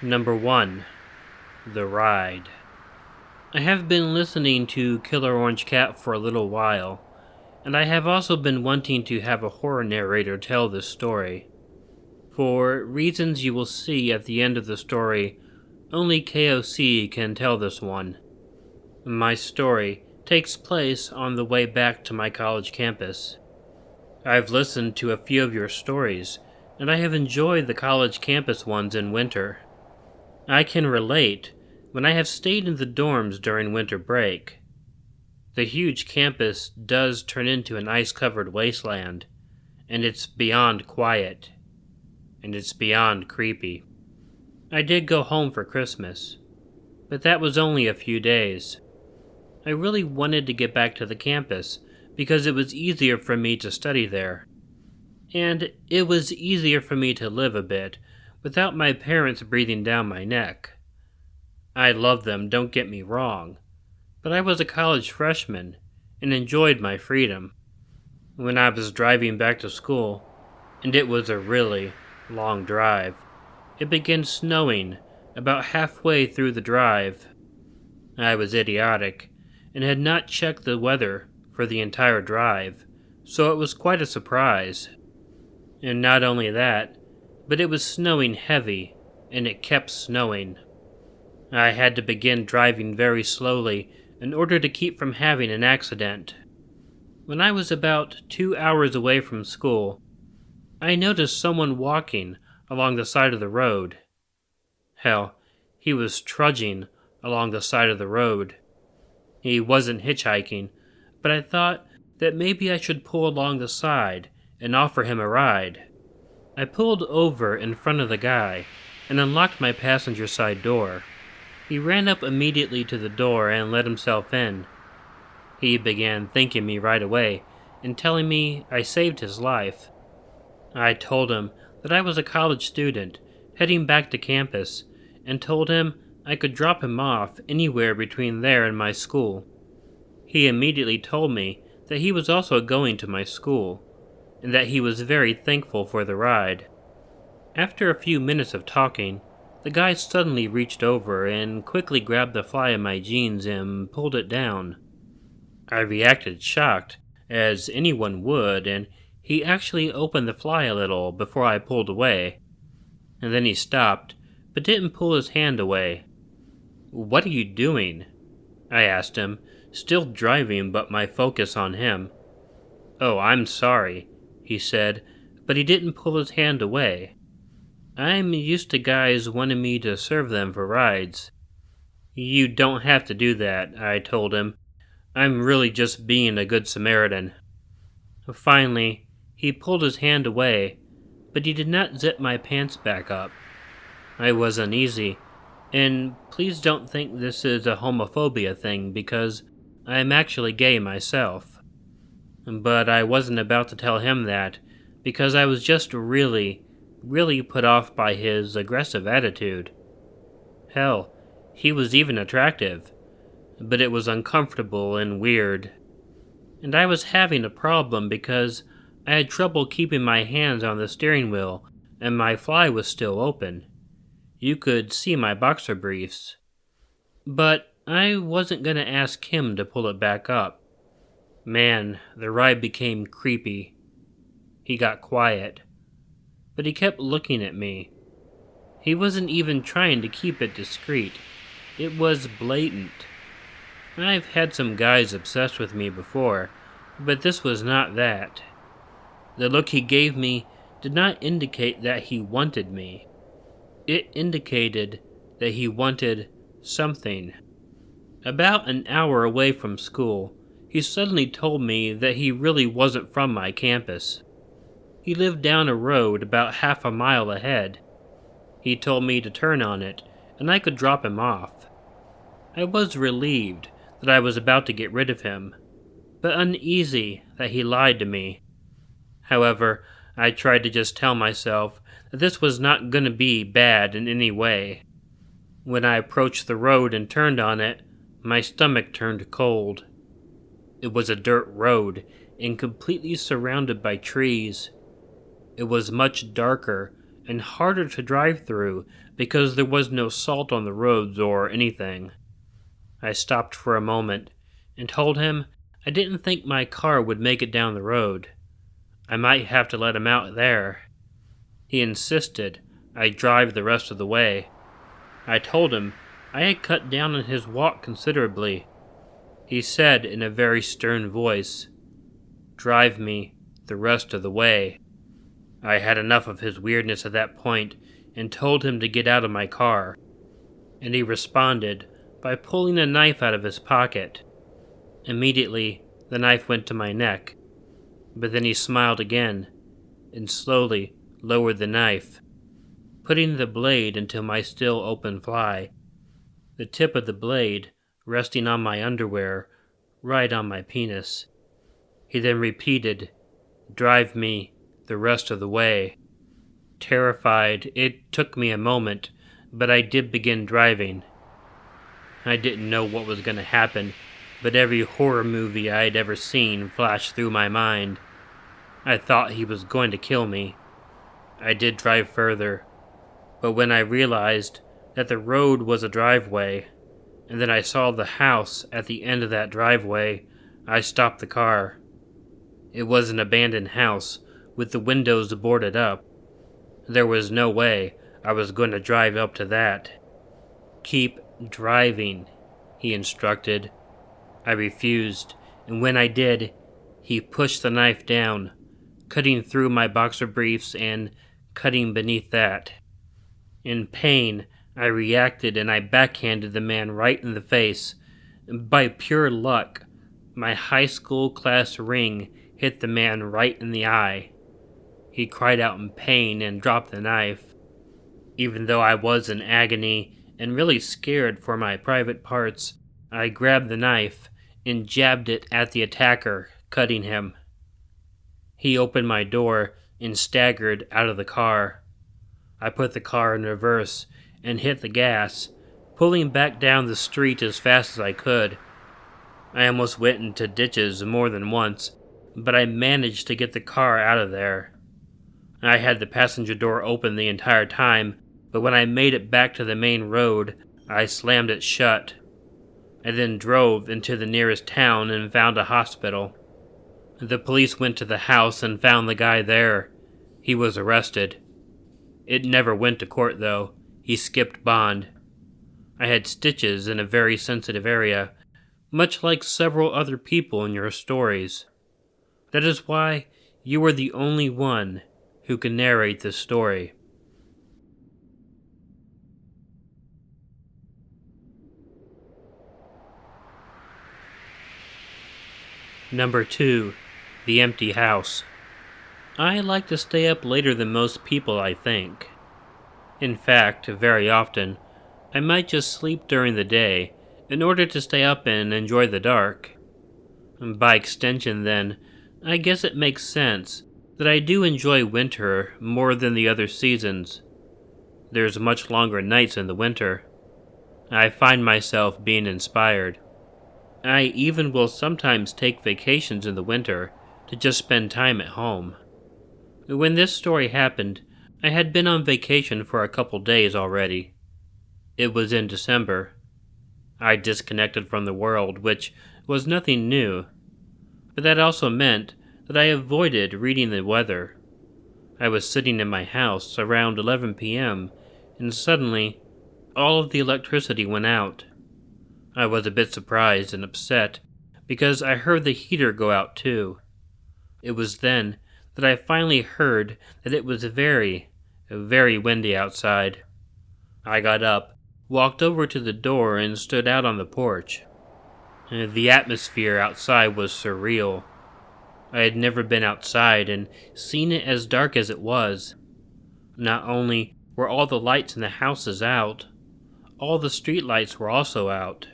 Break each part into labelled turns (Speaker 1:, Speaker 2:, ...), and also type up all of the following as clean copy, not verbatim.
Speaker 1: Number 1. The Ride. I have been listening to Killer Orange Cat for a little while, and I have also been wanting to have a horror narrator tell this story. For reasons you will see at the end of the story, only KOC can tell this one. My story takes place on the way back to my college campus. I've listened to a few of your stories, and I have enjoyed the college campus ones in winter. I can relate when I have stayed in the dorms during winter break. The huge campus does turn into an ice-covered wasteland, and it's beyond quiet, and it's beyond creepy. I did go home for Christmas, but that was only a few days. I really wanted to get back to the campus because it was easier for me to study there, and it was easier for me to live a bit without my parents breathing down my neck. I loved them, don't get me wrong, but I was a college freshman and enjoyed my freedom. When I was driving back to school, and it was a really long drive, it began snowing about halfway through the drive. I was idiotic and had not checked the weather for the entire drive, so it was quite a surprise. And not only that, but it was snowing heavy, and it kept snowing. I had to begin driving very slowly in order to keep from having an accident. When I was about 2 hours away from school, I noticed someone walking along the side of the road. Hell, he was trudging along the side of the road. He wasn't hitchhiking, but I thought that maybe I should pull along the side and offer him a ride. I pulled over in front of the guy and unlocked my passenger side door. He ran up immediately to the door and let himself in. He began thanking me right away and telling me I saved his life. I told him that I was a college student heading back to campus and told him I could drop him off anywhere between there and my school. He immediately told me that he was also going to my school, and that he was very thankful for the ride. After a few minutes of talking, the guy suddenly reached over and quickly grabbed the fly in my jeans and pulled it down. I reacted shocked, as anyone would, and he actually opened the fly a little before I pulled away. And then he stopped, but didn't pull his hand away. "What are you doing?" I asked him, still driving but my focus on him. "Oh, I'm sorry," he said, but he didn't pull his hand away. "I'm used to guys wanting me to serve them for rides." "You don't have to do that," I told him. "I'm really just being a good Samaritan." Finally, he pulled his hand away, but he did not zip my pants back up. I was uneasy, and please don't think this is a homophobia thing because I am actually gay myself. But I wasn't about to tell him that, because I was just really put off by his aggressive attitude. Hell, he was even attractive, but it was uncomfortable and weird. And I was having a problem because I had trouble keeping my hands on the steering wheel, and my fly was still open. You could see my boxer briefs. But I wasn't going to ask him to pull it back up. Man, the ride became creepy. He got quiet, but he kept looking at me. He wasn't even trying to keep it discreet. It was blatant. I've had some guys obsessed with me before, but this was not that. The look he gave me did not indicate that he wanted me. It indicated that he wanted something. About an hour away from school, he suddenly told me that he really wasn't from my campus. He lived down a road about half a mile ahead. He told me to turn on it, and I could drop him off. I was relieved that I was about to get rid of him, but uneasy that he lied to me. However, I tried to just tell myself that this was not going to be bad in any way. When I approached the road and turned on it, my stomach turned cold. It was a dirt road and completely surrounded by trees. It was much darker and harder to drive through because there was no salt on the roads or anything. I stopped for a moment and told him I didn't think my car would make it down the road. I might have to let him out there. He insisted I drive the rest of the way. I told him I had cut down on his walk considerably. He said in a very stern voice, "Drive me the rest of the way." I had enough of his weirdness at that point and told him to get out of my car, and he responded by pulling a knife out of his pocket. Immediately, the knife went to my neck, but then he smiled again and slowly lowered the knife, putting the blade into my still open fly, the tip of the blade resting on my underwear, right on my penis. He then repeated, "Drive me the rest of the way." Terrified, it took me a moment, but I did begin driving. I didn't know what was going to happen, but every horror movie I had ever seen flashed through my mind. I thought he was going to kill me. I did drive further, but when I realized that the road was a driveway, and then I saw the house at the end of that driveway, I stopped the car. It was an abandoned house with the windows boarded up. There was no way I was going to drive up to that. "Keep driving," he instructed. I refused, and when I did, he pushed the knife down, cutting through my boxer briefs and cutting beneath that. In pain, I reacted and I backhanded the man right in the face. By pure luck, my high school class ring hit the man right in the eye. He cried out in pain and dropped the knife. Even though I was in agony and really scared for my private parts, I grabbed the knife and jabbed it at the attacker, cutting him. He opened my door and staggered out of the car. I put the car in reverse and hit the gas, pulling back down the street as fast as I could. I almost went into ditches more than once, but I managed to get the car out of there. I had the passenger door open the entire time, but when I made it back to the main road, I slammed it shut. I then drove into the nearest town and found a hospital. The police went to the house and found the guy there. He was arrested. It never went to court, though. He skipped bond. I had stitches in a very sensitive area, much like several other people in your stories. That is why you are the only one who can narrate this story. Number 2. The Empty House. I like to stay up later than most people, I think. In fact, very often, I might just sleep during the day in order to stay up and enjoy the dark. By extension, then, I guess it makes sense that I do enjoy winter more than the other seasons. There's much longer nights in the winter. I find myself being inspired. I even will sometimes take vacations in the winter to just spend time at home. When this story happened, I had been on vacation for a couple days already. It was in December. I disconnected from the world, which was nothing new, but that also meant that I avoided reading the weather. I was sitting in my house around 11 p.m., and suddenly, all of the electricity went out. I was a bit surprised and upset, because I heard the heater go out too. It was then that I finally heard that it was very, very windy outside. I got up, walked over to the door, and stood out on the porch. The atmosphere outside was surreal. I had never been outside and seen it as dark as it was. Not only were all the lights in the houses out, all the street lights were also out.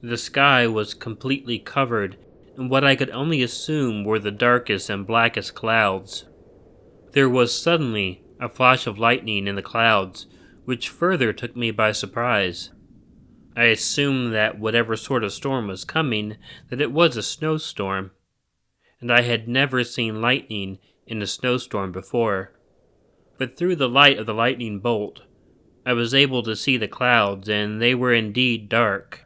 Speaker 1: The sky was completely covered in what I could only assume were the darkest and blackest clouds. There was suddenly a flash of lightning in the clouds, which further took me by surprise. I assumed that whatever sort of storm was coming, that it was a snowstorm, and I had never seen lightning in a snowstorm before. but through the light of the lightning bolt, I was able to see the clouds, and they were indeed dark.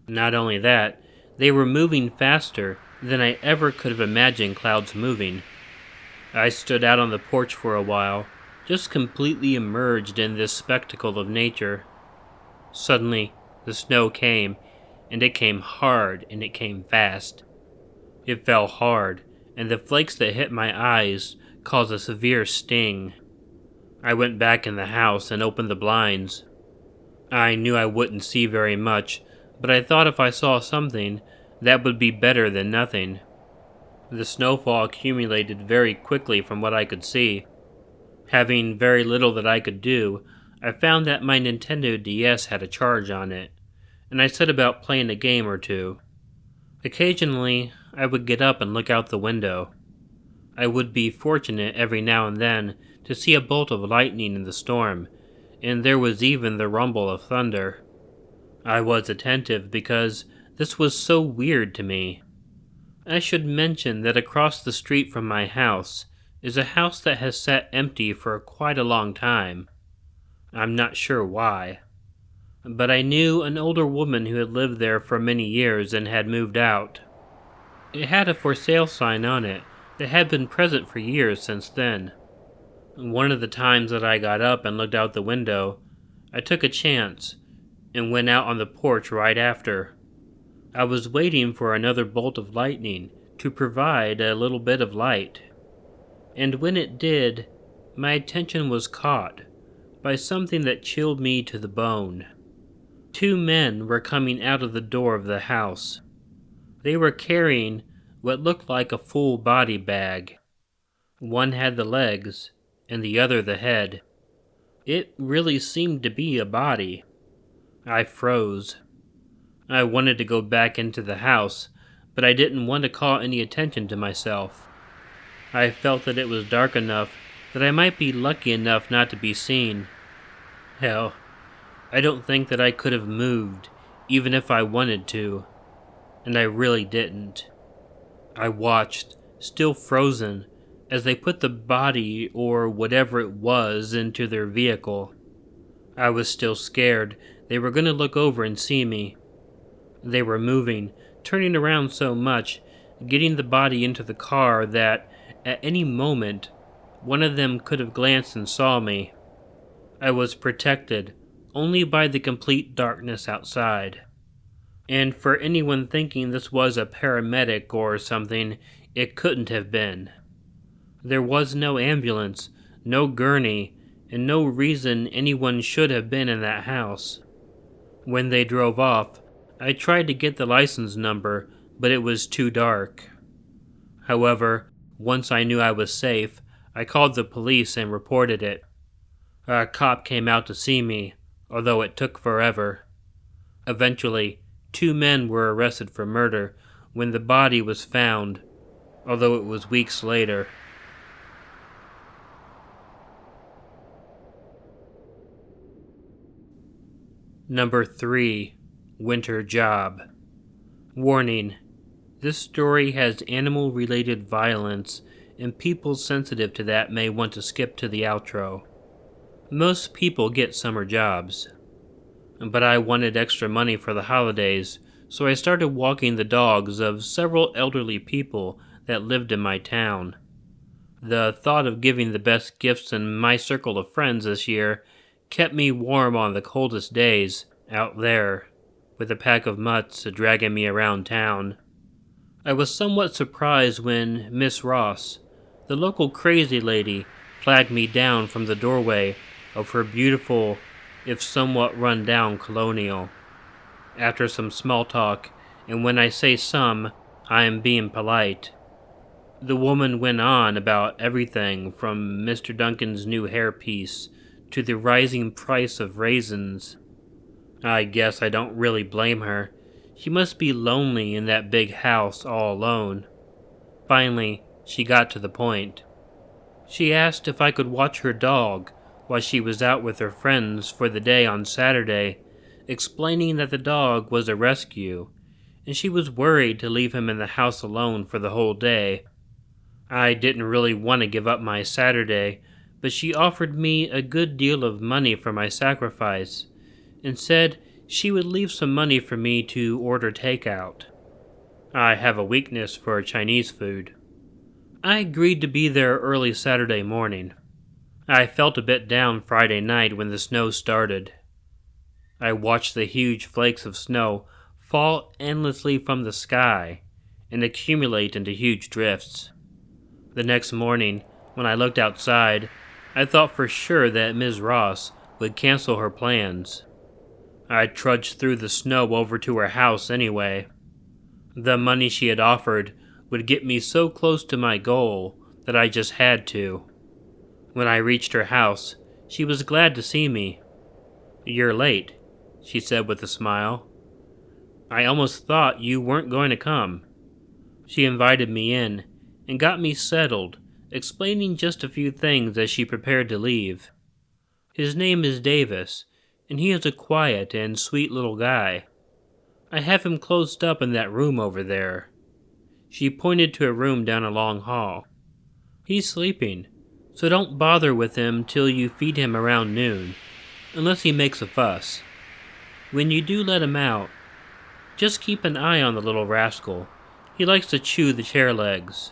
Speaker 1: Not only that, they were moving faster than I ever could have imagined clouds moving. I stood out on the porch for a while, just completely immersed in this spectacle of nature. Suddenly, the snow came, and it came hard, and it came fast. It fell hard, and the flakes that hit my eyes caused a severe sting. I went back in the house and opened the blinds. I knew I wouldn't see very much, but I thought if I saw something, that would be better than nothing. The snowfall accumulated very quickly from what I could see. Having very little that I could do, I found that my Nintendo DS had a charge on it, and I set about playing a game or two. Occasionally, I would get up and look out the window. I would be fortunate every now and then to see a bolt of lightning in the storm, and there was even the rumble of thunder. I was attentive because this was so weird to me. I should mention that across the street from my house is a house that has sat empty for quite a long time. I'm not sure why, but I knew an older woman who had lived there for many years and had moved out. It had a for sale sign on it that had been present for years since then. One of the times that I got up and looked out the window, I took a chance and went out on the porch right after. I was waiting for another bolt of lightning to provide a little bit of light. And when it did, my attention was caught by something that chilled me to the bone. 2 men were coming out of the door of the house. They were carrying what looked like a full body bag. One had the legs, and the other the head. It really seemed to be a body. I froze. I wanted to go back into the house, but I didn't want to call any attention to myself. I felt that it was dark enough that I might be lucky enough not to be seen. Hell, I don't think that I could have moved, even if I wanted to, and I really didn't. I watched, still frozen, as they put the body, or whatever it was, into their vehicle. I was still scared they were going to look over and see me. They were moving, turning around so much, getting the body into the car that, at any moment, one of them could have glanced and saw me. I was protected only by the complete darkness outside. And for anyone thinking this was a paramedic or something, it couldn't have been. There was no ambulance, no gurney, and no reason anyone should have been in that house. When they drove off, I tried to get the license number, but it was too dark. However, once I knew I was safe, I called the police and reported it. A cop came out to see me, although it took forever. Eventually, 2 men were arrested for murder when the body was found, although it was weeks later. Number 3. Winter Job. Warning: this story has animal-related violence, and people sensitive to that may want to skip to the outro. Most people get summer jobs, but I wanted extra money for the holidays, so I started walking the dogs of several elderly people that lived in my town. The thought of giving the best gifts in my circle of friends this year kept me warm on the coldest days out there, with a pack of mutts dragging me around town. I was somewhat surprised when Miss Ross, the local crazy lady, flagged me down from the doorway of her beautiful, if somewhat run-down colonial. After some small talk, and when I say some, I am being polite, the woman went on about everything from Mr. Duncan's new hairpiece to the rising price of raisins. I guess I don't really blame her. She must be lonely in that big house all alone. Finally, she got to the point. She asked if I could watch her dog while she was out with her friends for the day on Saturday, explaining that the dog was a rescue, and she was worried to leave him in the house alone for the whole day. I didn't really want to give up my Saturday, but she offered me a good deal of money for my sacrifice and said she would leave some money for me to order takeout. I have a weakness for Chinese food. I agreed to be there early Saturday morning. I felt a bit down Friday night when the snow started. I watched the huge flakes of snow fall endlessly from the sky and accumulate into huge drifts. The next morning, when I looked outside, I thought for sure that Ms. Ross would cancel her plans. I trudged through the snow over to her house anyway. The money she had offered would get me so close to my goal that I just had to. When I reached her house, she was glad to see me. "You're late," she said with a smile. "I almost thought you weren't going to come." She invited me in and got me settled, explaining just a few things as she prepared to leave. His name is Davis, and he is a quiet and sweet little guy. I have him closed up in that room over there. She pointed to a room down a long hall. "He's sleeping, so don't bother with him till you feed him around noon, unless he makes a fuss. When you do let him out, just keep an eye on the little rascal. He likes to chew the chair legs."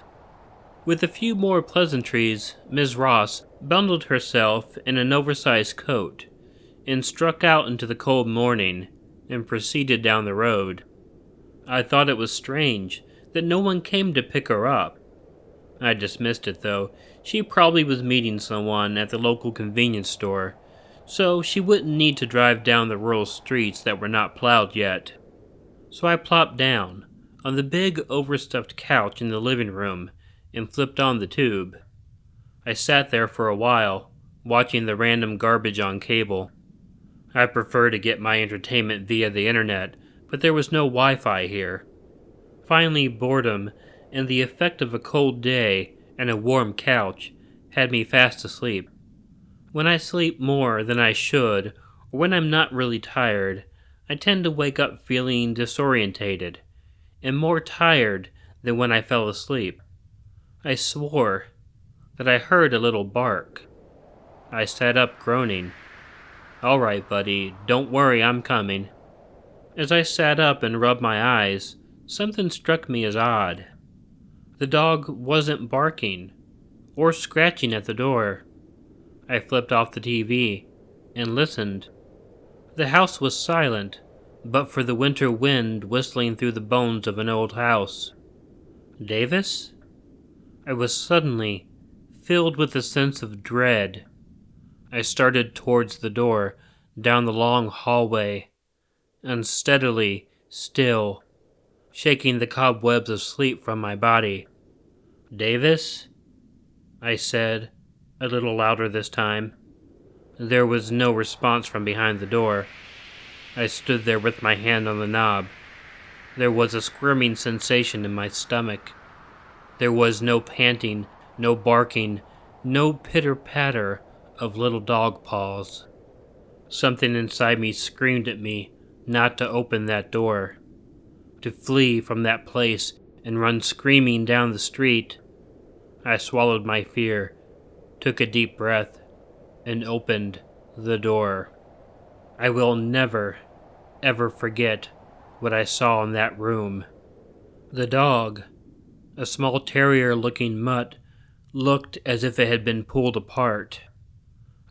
Speaker 1: With a few more pleasantries, Ms. Ross bundled herself in an oversized coat and struck out into the cold morning and proceeded down the road. I thought it was strange that no one came to pick her up. I dismissed it, though. She probably was meeting someone at the local convenience store, so she wouldn't need to drive down the rural streets that were not plowed yet. So I plopped down on the big overstuffed couch in the living room and flipped on the tube. I sat there for a while, watching the random garbage on cable. I prefer to get my entertainment via the internet, but there was no Wi-Fi here. Finally, boredom and the effect of a cold day and a warm couch had me fast asleep. When I sleep more than I should, or when I'm not really tired, I tend to wake up feeling disorientated and more tired than when I fell asleep. I swore that I heard a little bark. I sat up groaning. "All right, buddy, don't worry, I'm coming." As I sat up and rubbed my eyes, something struck me as odd. The dog wasn't barking or scratching at the door. I flipped off the TV and listened. The house was silent, but for the winter wind whistling through the bones of an old house. Davis? I was suddenly filled with a sense of dread. I started towards the door, down the long hallway, unsteadily, still, shaking the cobwebs of sleep from my body. "Davis?" I said, a little louder this time. There was no response from behind the door. I stood there with my hand on the knob. There was a squirming sensation in my stomach. There was no panting, no barking, no pitter-patter of little dog paws. Something inside me screamed at me not to open that door, to flee from that place and run screaming down the street. I swallowed my fear, took a deep breath, and opened the door. I will never, ever forget what I saw in that room. The dog, a small terrier-looking mutt, looked as if it had been pulled apart.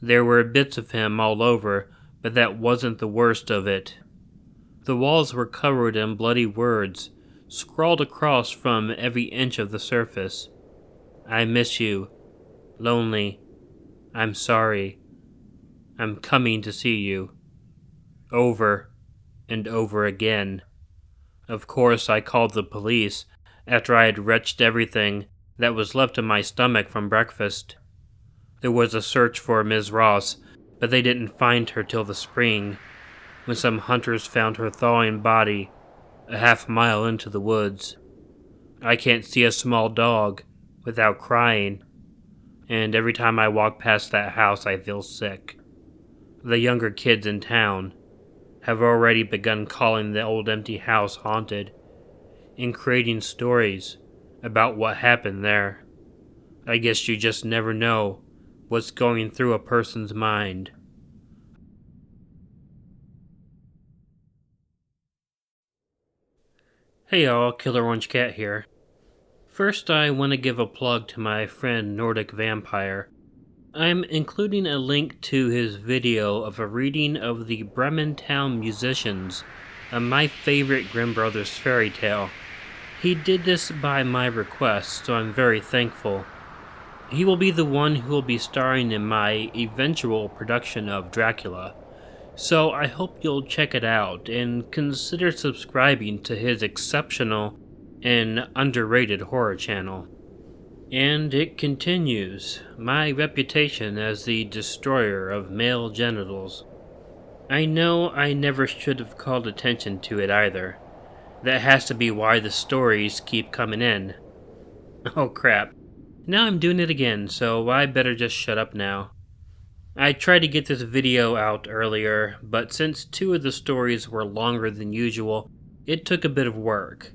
Speaker 1: There were bits of him all over, but that wasn't the worst of it. The walls were covered in bloody words, scrawled across from every inch of the surface. "I miss you. Lonely. I'm sorry. I'm coming to see you." Over and over again. Of course, I called the police after I had retched everything that was left in my stomach from breakfast. There was a search for Ms. Ross, but they didn't find her till the spring, when some hunters found her thawing body a half-mile into the woods. I can't see a small dog without crying, and every time I walk past that house I feel sick. The younger kids in town have already begun calling the old empty house haunted and creating stories about what happened there. I guess you just never know what's going through a person's mind. Hey y'all, Killer Orange Cat here. First, I want to give a plug to my friend Nordic Vampire. I'm including a link to his video of a reading of the Bremen Town Musicians, my favorite Grimm Brothers fairy tale. He did this by my request, so I'm very thankful. He will be the one who will be starring in my eventual production of Dracula. So I hope you'll check it out and consider subscribing to his exceptional and underrated horror channel. And it continues, my reputation as the destroyer of male genitals. I know I never should have called attention to it either. That has to be why the stories keep coming in. Oh crap. Now I'm doing it again, so I better just shut up now. I tried to get this video out earlier, but since 2 of the stories were longer than usual, it took a bit of work.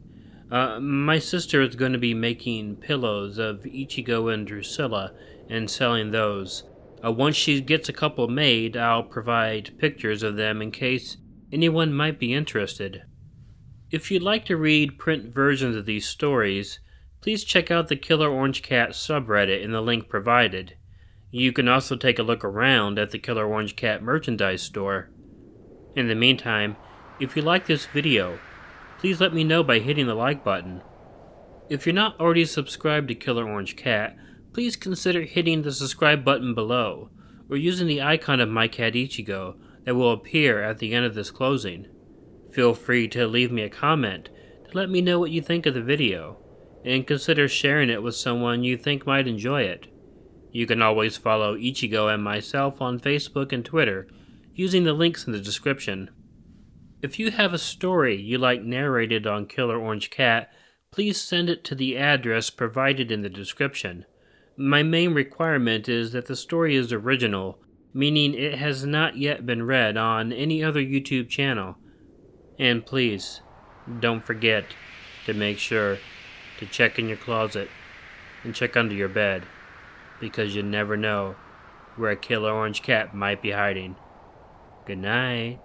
Speaker 1: My sister is going to be making pillows of Ichigo and Drusilla and selling those. Once she gets a couple made, I'll provide pictures of them in case anyone might be interested. If you'd like to read print versions of these stories, please check out the Killer Orange Cat subreddit in the link provided. You can also take a look around at the Killer Orange Cat merchandise store. In the meantime, if you like this video, please let me know by hitting the like button. If you're not already subscribed to Killer Orange Cat, please consider hitting the subscribe button below, or using the icon of my cat Ichigo that will appear at the end of this closing. Feel free to leave me a comment to let me know what you think of the video, and consider sharing it with someone you think might enjoy it. You can always follow Ichigo and myself on Facebook and Twitter using the links in the description. If you have a story you like narrated on Killer Orange Cat, please send it to the address provided in the description. My main requirement is that the story is original, meaning it has not yet been read on any other YouTube channel. And please, don't forget to make sure to check in your closet and check under your bed, because you never know where a Killer Orange Cat might be hiding. Good night.